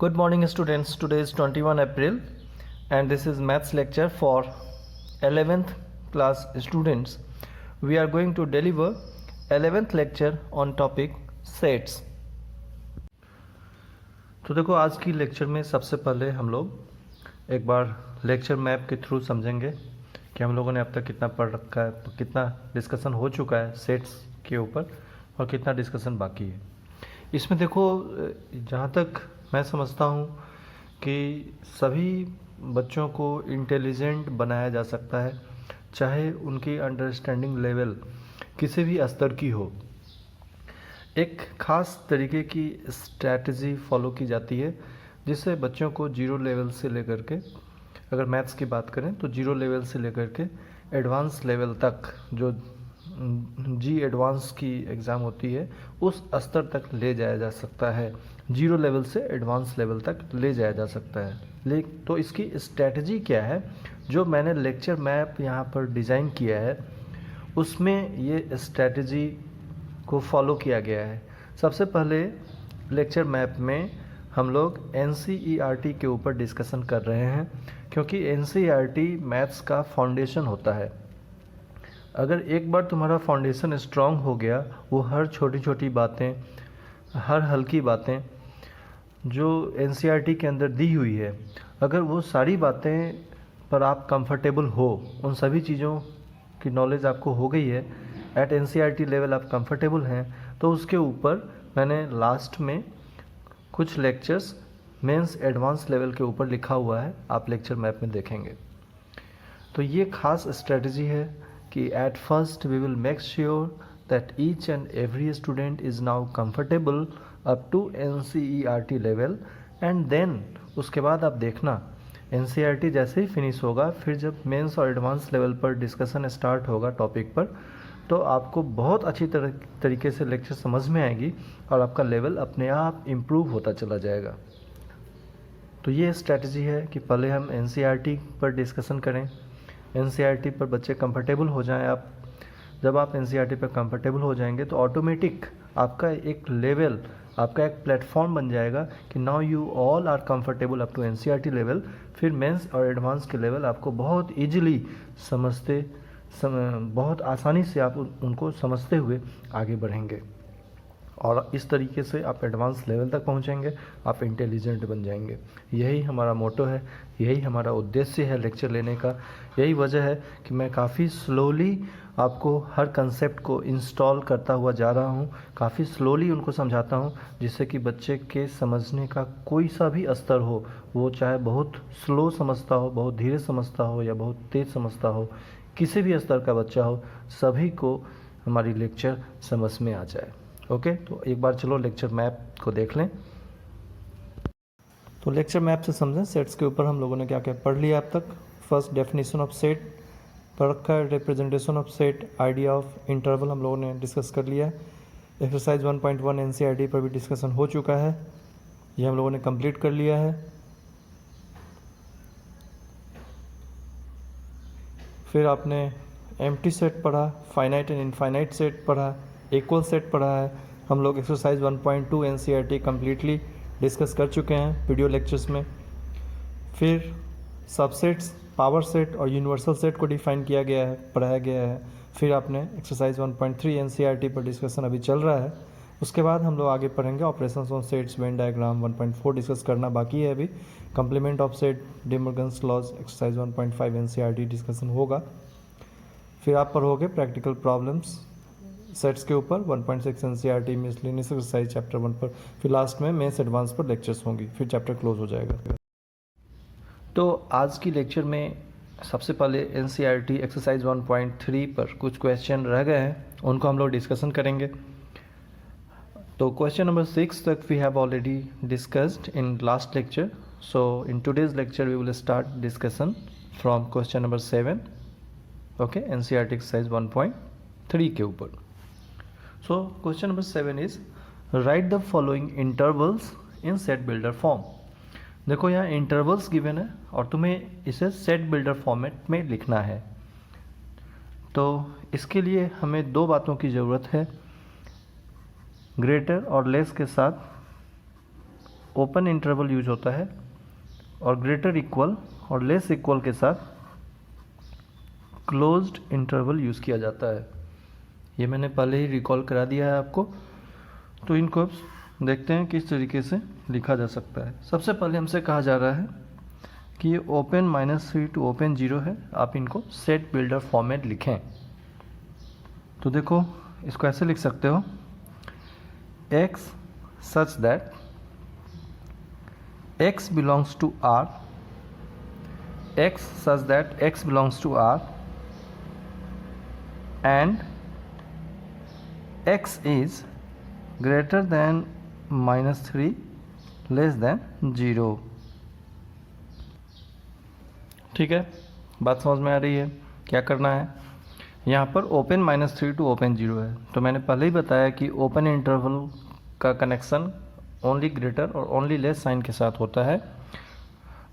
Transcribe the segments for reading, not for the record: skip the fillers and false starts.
Good morning students, today is 21 April and this is maths lecture for 11th class students. We are going to deliver 11th lecture on topic sets. तो देखो आज की lecture में सबसे पहले हम लोग एक बार लेक्चर मैप के थ्रू समझेंगे कि हम लोगों ने अब तक कितना पढ़ रखा है, कितना डिस्कशन हो चुका है सेट्स के ऊपर और कितना डिस्कशन बाकी है। इसमें देखो जहाँ तक मैं समझता हूँ कि सभी बच्चों को इंटेलिजेंट बनाया जा सकता है, चाहे उनकी अंडरस्टैंडिंग लेवल किसी भी स्तर की हो। एक ख़ास तरीके की स्ट्रैटेजी फॉलो की जाती है जिससे बच्चों को जीरो लेवल से लेकर के, अगर मैथ्स की बात करें तो जीरो लेवल से लेकर के एडवांस लेवल तक, जो जी एडवांस की एग्ज़ाम होती है उस स्तर तक ले जाया जा सकता है। जीरो लेवल से एडवांस लेवल तक ले जाया जा सकता है। तो इसकी स्ट्रैटेजी क्या है, जो मैंने लेक्चर मैप यहाँ पर डिज़ाइन किया है उसमें ये स्ट्रैटेजी को फॉलो किया गया है। सबसे पहले लेक्चर मैप में हम लोग NCERT के ऊपर डिस्कशन कर रहे हैं, क्योंकि NCERT मैथ्स का फाउंडेशन होता है। अगर एक बार तुम्हारा फाउंडेशन स्ट्रांग हो गया, वो हर छोटी छोटी बातें, हर हल्की बातें जो NCERT के अंदर दी हुई है, अगर वो सारी बातें पर आप कंफर्टेबल हो, उन सभी चीज़ों की नॉलेज आपको हो गई है, एट NCERT लेवल आप कंफर्टेबल हैं, तो उसके ऊपर मैंने लास्ट में कुछ लेक्चर्स मेंस एडवांस लेवल के ऊपर लिखा हुआ है, आप लेक्चर मैप में देखेंगे। तो ये खास स्ट्रेटजी है कि at first we will make sure that each and every student is now comfortable up to NCERT level, and then उसके बाद आप देखना NCERT जैसे ही फिनिश होगा, फिर जब मेंस और एडवांस लेवल पर डिस्कशन स्टार्ट होगा टॉपिक पर, तो आपको बहुत अच्छी तरीके से लेक्चर समझ में आएगी और आपका लेवल अपने आप इम्प्रूव होता चला जाएगा। तो ये स्ट्रैटेजी है कि पहले हम NCERT पर डिस्कशन करें, NCERT पर बच्चे कंफर्टेबल हो जाएं। आप जब आप NCERT पर कंफर्टेबल हो जाएंगे तो ऑटोमेटिक आपका एक लेवल, आपका एक प्लेटफॉर्म बन जाएगा कि now you all are comfortable up to NCERT level. फिर मेंस और एडवांस के लेवल आपको बहुत ईजिली बहुत आसानी से आप उनको समझते हुए आगे बढ़ेंगे और इस तरीके से आप एडवांस लेवल तक पहुंचेंगे, आप इंटेलिजेंट बन जाएंगे। यही हमारा मोटो है, यही हमारा उद्देश्य है लेक्चर लेने का। यही वजह है कि मैं काफ़ी स्लोली आपको हर कंसेप्ट को इंस्टॉल करता हुआ जा रहा हूं, काफ़ी स्लोली उनको समझाता हूं, जिससे कि बच्चे के समझने का कोई सा भी स्तर हो, वो चाहे बहुत स्लो समझता हो, बहुत धीरे समझता हो या बहुत तेज़ समझता हो, किसी भी स्तर का बच्चा हो, सभी को हमारी लेक्चर समझ में आ जाए। ओके, तो एक बार चलो लेक्चर मैप को देख लें। तो लेक्चर मैप से समझें सेट्स के ऊपर हम लोगों ने क्या क्या पढ़ लिया अब तक। फर्स्ट डेफिनेशन ऑफ सेट पढ़ रखा है, representation of set, idea of interval हम लोगों ने डिस्कस कर लिया है। एक्सरसाइज 1.1 NCERT पर भी डिस्कशन हो चुका है, ये हम लोगों ने कंप्लीट कर लिया है। फिर आपने एम्प्टी सेट पढ़ा, फाइनाइट एंड इनफाइनाइट सेट पढ़ा, इक्वल सेट पढ़ा है। हम लोग एक्सरसाइज 1.2 NCERT कम्प्लीटली डिस्कस कर चुके हैं वीडियो लेक्चर्स में। फिर सबसेट्स, पावर सेट और यूनिवर्सल सेट को डिफाइन किया गया है, पढ़ाया गया है। फिर आपने एक्सरसाइज 1.3 NCERT पर डिस्कशन अभी चल रहा है। उसके बाद हम लोग आगे पढ़ेंगे operations on sets, venn diagram. 1.4 discuss करना बाकी है अभी, complement of set, de Morgan's laws. Exercise 1.5 NCERT discussion होगा। फिर आप पढ़ोगे प्रैक्टिकल प्रॉब्लम्स सेट्स के ऊपर 1.6 NCERT मिसलेनियस एक्सरसाइज चैप्टर 1 पर। फिर लास्ट में मेंस एडवांस पर लेक्चर्स होंगी, फिर चैप्टर क्लोज हो जाएगा। तो आज की लेक्चर में सबसे पहले NCERT एक्सरसाइज 1.3 पर कुछ क्वेश्चन रह गए हैं, उनको हम लोग डिस्कशन करेंगे। तो क्वेश्चन नंबर 6 तक we have already discussed in last lecture, so in today's lecture we will start discussion from question number 7, okay, NCERT exercise 1.3 के ऊपर। So question number 7 is write the following intervals in set builder form. देखो यहाँ intervals given है और तुम्हें इसे set builder format में लिखना है। तो इसके लिए हमें दो बातों की ज़रूरत है, ग्रेटर और लेस के साथ ओपन इंटरवल यूज होता है और ग्रेटर इक्वल और लेस इक्वल के साथ क्लोज्ड इंटरवल यूज़ किया जाता है। ये मैंने पहले ही रिकॉल करा दिया है आपको, तो इनको देखते हैं किस तरीके से लिखा जा सकता है। सबसे पहले हमसे कहा जा रहा है कि ये ओपन -3 टू ओपन 0 है, आप इनको सेट बिल्डर फॉर्मेट लिखें। तो देखो इसको ऐसे लिख सकते हो, x such that x belongs to R, x such that x belongs to R and x is greater than -3 less than 0। ठीक है, बात समझ में आ रही है? क्या करना है, यहाँ पर ओपन -3 टू ओपन 0 है, तो मैंने पहले ही बताया कि ओपन इंटरवल का कनेक्शन ओनली ग्रेटर और ओनली लेस साइन के साथ होता है।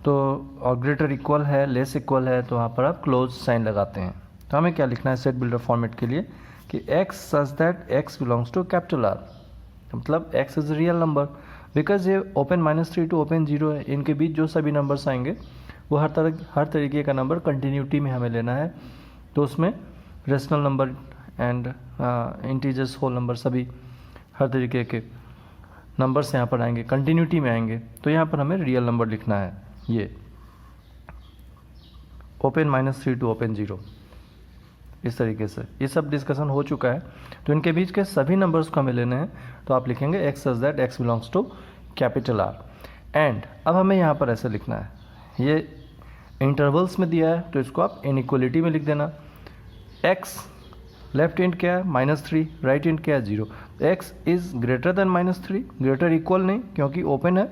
तो और ग्रेटर इक्वल है, लेस इक्वल है, तो वहाँ पर आप क्लोज साइन लगाते हैं। तो हमें क्या लिखना है सेट बिल्डर फॉर्मेट के लिए कि x such that x belongs to capital R, मतलब x is real number. Because ये ओपन -3 टू ओपन 0 है, इनके बीच जो सभी नंबर्स आएंगे वो हर तरीके का नंबर कंटिन्यूटी में हमें लेना है। तो उसमें rational number and integers, whole number, सभी हर तरीके के नंबर्स यहाँ पर आएंगे, कंटिन्यूटी में आएंगे। तो यहाँ पर हमें रियल नंबर लिखना है। ये ओपन -3 टू ओपन 0 इस तरीके से ये सब डिस्कशन हो चुका है। तो इनके बीच के सभी नंबर्स को हमें लेने हैं, तो आप लिखेंगे x such that x belongs to capital R। And अब हमें यहाँ पर ऐसे लिखना है, ये इंटरवल्स में दिया है तो इसको आप इनइक्वलिटी में लिख देना। x लेफ्ट एंड क्या है -3, राइट एंड क्या है 0। x is greater then -3, greater equal नहीं क्योंकि ओपन है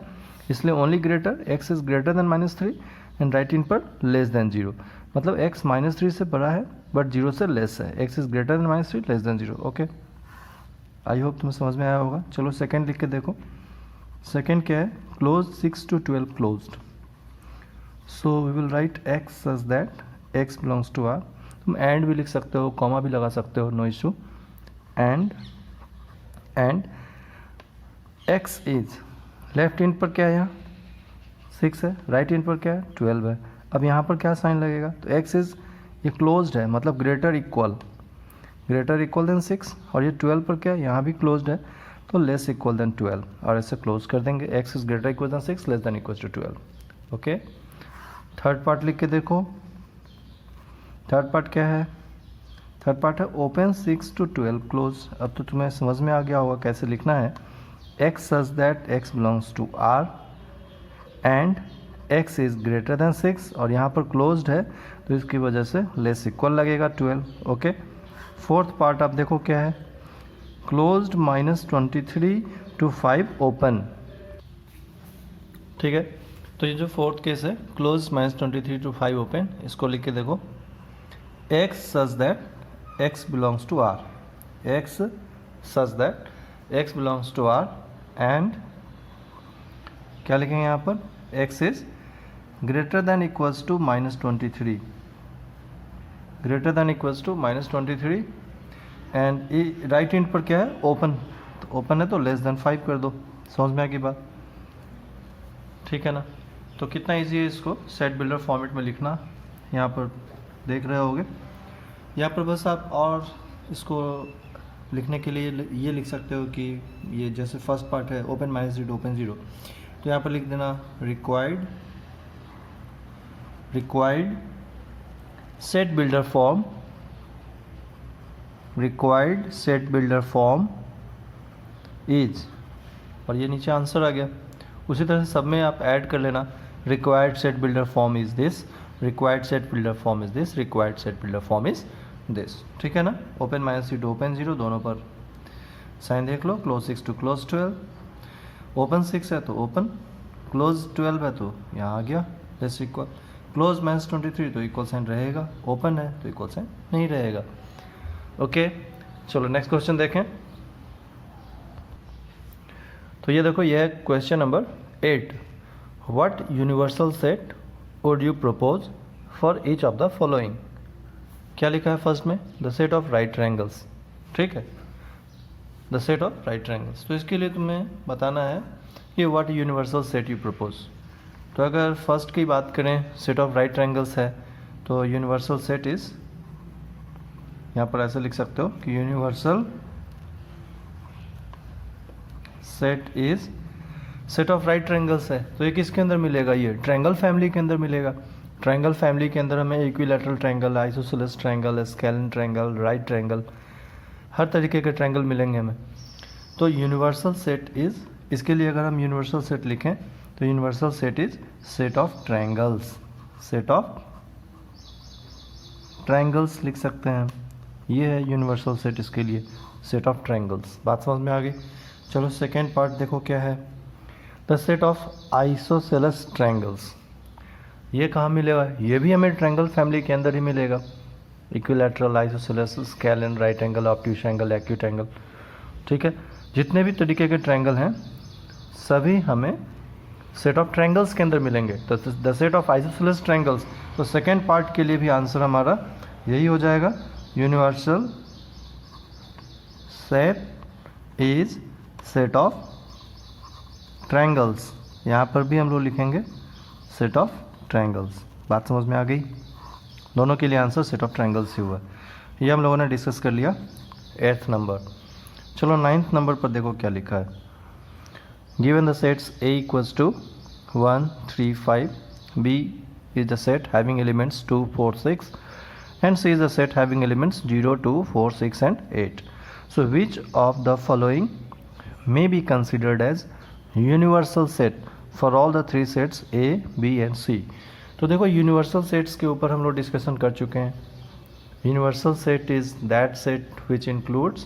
इसलिए only greater, x is greater then -3 and right end पर लेस देन 0, मतलब x -3 से बड़ा है बट 0 से लेस है। x is greater then -3 less than 0। Okay, I hope तुम्हें समझ में आया होगा। चलो सेकेंड लिख के देखो। सेकेंड क्या है, close 6 to 12 closed. So we will write x such that x belongs to R। तुम एंड भी लिख सकते हो, कॉमा भी लगा सकते हो, no issue. And x is left end पर क्या है, यहाँ 6 है, राइट एंड पर क्या है 12 है। अब यहाँ पर क्या साइन लगेगा, तो x इज ये क्लोज्ड है, मतलब ग्रेटर इक्वल देन 6, और ये 12 पर क्या है, यहाँ भी क्लोज्ड है, तो लेस इक्वल देन 12, और ऐसे क्लोज कर देंगे। x is greater equal than 6 less than equal to 12। Okay, third part लिख के देखो। थर्ड पार्ट क्या है, थर्ड पार्ट है ओपन 6 to 12 क्लोज। अब तो तुम्हें समझ में आ गया होगा कैसे लिखना है, x such that x belongs to R and x is greater than 6, और यहाँ पर क्लोज्ड है तो इसकी वजह से लेस इक्वल लगेगा 12। ओके, फोर्थ पार्ट आप देखो क्या है, क्लोज्ड -23 to 5 ओपन। ठीक है, तो ये जो फोर्थ केस है क्लोज -23 to 5 ओपन, इसको लिख के देखो, x such that x belongs to R, x such that x belongs to R and क्या लिखेंगे यहाँ पर, x is greater than equals to -23, greater than equals to -23 and right end पर क्या है ओपन, तो ओपन है तो लेस देन 5 कर दो। समझ में आ गई बात, ठीक है ना। तो कितना इजी है इसको सेट बिल्डर फॉर्मेट में लिखना, यहाँ पर देख रहे होगे। यहाँ पर बस आप और इसको लिखने के लिए ये लिख सकते हो कि ये जैसे फर्स्ट पार्ट है ओपन -0 ओपन 0, तो यहाँ पर लिख देना required set builder form, required set builder form is, और ये नीचे आंसर आ गया। उसी तरह से सब में आप ऐड कर लेना, required set builder form is this, required set builder form is this, required set builder form is this. ठीक है ना, ओपन -3 टू ओपन 0 दोनों पर साइन देख लो, क्लोज 6 टू क्लोज 12, ओपन 6 है तो ओपन, क्लोज 12 है तो यहाँ आ गया लेस इक्वल, क्लोज -23 तो इक्वल साइन रहेगा, ओपन है तो इक्वल साइन नहीं रहेगा। ओके, चलो नेक्स्ट क्वेश्चन देखें। तो ये देखो, ये है question number 8। What universal set would you propose for each of the following. क्या लिखा है फर्स्ट में, the set of right triangles. ठीक है, the set of right triangles. तो इसके लिए तुम्हें बताना है कि what universal set you propose. तो अगर फर्स्ट की बात करें, सेट ऑफ राइट ट्रायंगल्स है, तो यूनिवर्सल सेट इज, यहाँ पर ऐसे लिख सकते हो कि universal set is set of right triangles है। तो ये किसके अंदर मिलेगा? ये ट्रायंगल फैमिली के अंदर मिलेगा। ट्रायंगल फैमिली के अंदर हमें equilateral triangle, isosceles triangle, scalene triangle, right triangle, हर तरीके के ट्रायंगल मिलेंगे हमें। तो यूनिवर्सल सेट इज, इसके लिए अगर हम यूनिवर्सल सेट लिखें तो universal set is set of triangles, set of triangles लिख सकते हैं। ये है यूनिवर्सल सेट, इसके लिए सेट ऑफ ट्रायंगल्स। बात समझ में आ गई? चलो सेकेंड पार्ट देखो क्या है। The set of isosceles triangles, ये कहाँ मिलेगा? ये भी हमें ट्रायंगल फैमिली के अंदर ही मिलेगा। Equilateral, isosceles, scalene, right angle, obtuse angle, acute angle, ठीक है। जितने भी तरीके के ट्रायंगल हैं सभी हमें सेट ऑफ ट्रायंगल्स के अंदर मिलेंगे। तो the set of isosceles triangles, तो सेकेंड पार्ट के लिए भी आंसर हमारा यही हो जाएगा। Universal set is set of triangles, यहाँ पर भी हम लोग लिखेंगे सेट ऑफ ट्रायंगल्स। बात समझ में आ गई? दोनों के लिए आंसर सेट ऑफ ट्रायंगल्स ही हुआ। ये हम लोगों ने डिस्कस कर लिया 8th नंबर। चलो 9th नंबर पर देखो क्या लिखा है। Given the sets A equals to 1, 3, 5, B is the set having elements 2, 4, 6 and C is the set having elements 0, 2, 4, 6 and 8. So which of the following may be considered as universal set for all the three sets A, B and C? तो देखो universal sets के ऊपर हम लोग discussion कर चुके हैं। Universal set is that set which includes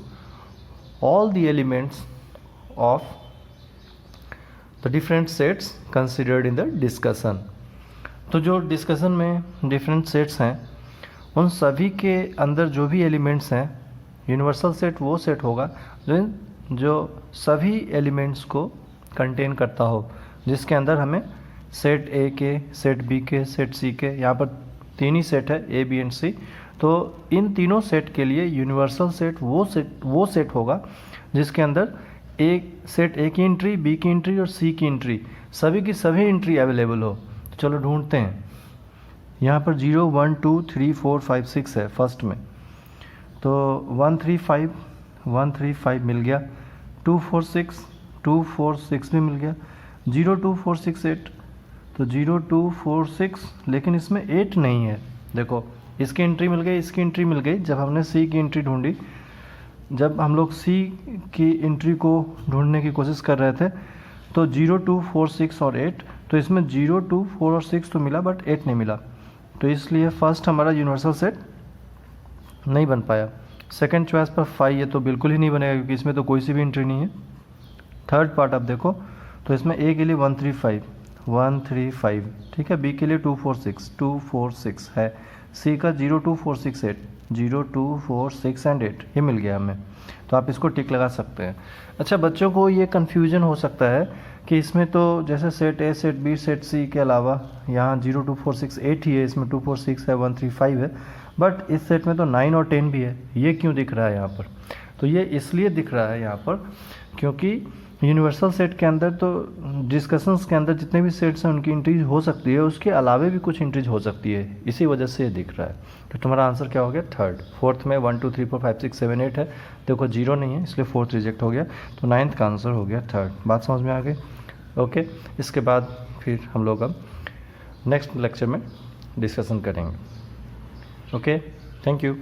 all the elements of the different sets considered in the discussion. तो जो डिस्कशन में डिफरेंट सेट्स हैं उन सभी के अंदर जो भी एलिमेंट्स हैं, यूनिवर्सल सेट वो सेट होगा जो सभी एलिमेंट्स को कंटेन करता हो, जिसके अंदर हमें सेट ए के, सेट बी के, सेट सी के, यहाँ पर तीन ही सेट है ए, बी एंड सी। तो इन तीनों सेट के लिए यूनिवर्सल सेट वो सेट होगा जिसके अंदर सेट ए की एंट्री, बी की एंट्री और सी की एंट्री, सभी की सभी एंट्री अवेलेबल हो। तो चलो ढूंढते हैं। यहाँ पर 0, 1, 2, 3, 4, 5, 6 है फर्स्ट में, तो 1, 3, 5 मिल गया। 2, 4, 6 भी मिल गया। 0, 2, 4, 6, 8, तो 0, 2, 4, 6, लेकिन इसमें 8 नहीं है। देखो इसकी एंट्री मिल गई, इसकी एंट्री मिल गई। जब हमने सी की एंट्री ढूंढी, जब हम लोग सी की एंट्री को ढूंढने की कोशिश कर रहे थे तो 0, 2, 4, 6 और 8, तो इसमें 0, 2, 4 और 6 तो मिला बट 8 नहीं मिला। तो इसलिए फर्स्ट हमारा यूनिवर्सल सेट नहीं बन पाया। सेकंड चॉइस पर 5, ये तो बिल्कुल ही नहीं बनेगा क्योंकि इसमें तो कोई सी भी एंट्री नहीं है। थर्ड पार्ट आप देखो, तो इसमें ए के लिए 1, 3, 5, ठीक है। बी के लिए 2, 4, 6 है। सी का 0, 2, 4, 6, 8, 0, 2, 4, 6 एंड 8 ये मिल गया हमें। तो आप इसको टिक लगा सकते हैं। अच्छा, बच्चों को ये कन्फ्यूजन हो सकता है कि इसमें तो जैसे set A, set B, set C के अलावा यहाँ 0, 2, 4, 6, 8 ही है, इसमें 2, 4, 6 है, 1, 3, 5 है, बट इस सेट में तो 9 और 10 भी है। ये क्यों दिख रहा है यहाँ पर? तो ये इसलिए दिख रहा है यहाँ पर क्योंकि यूनिवर्सल सेट के अंदर तो डिस्कशंस के अंदर जितने भी सेट्स हैं उनकी एंट्रीज हो सकती है, उसके अलावे भी कुछ एंट्रीज हो सकती है, इसी वजह से ये दिख रहा है। तो तुम्हारा आंसर क्या हो गया? थर्ड। फोर्थ में 1, 2, 3, 4, 5, 6, 7, 8 है, देखो 0 नहीं है इसलिए फोर्थ रिजेक्ट हो गया। तो 9th का आंसर हो गया थर्ड। बात समझ में आ गई? ओके, इसके बाद फिर हम लोग अब नेक्स्ट लेक्चर में डिस्कशन करेंगे। Okay, thank you.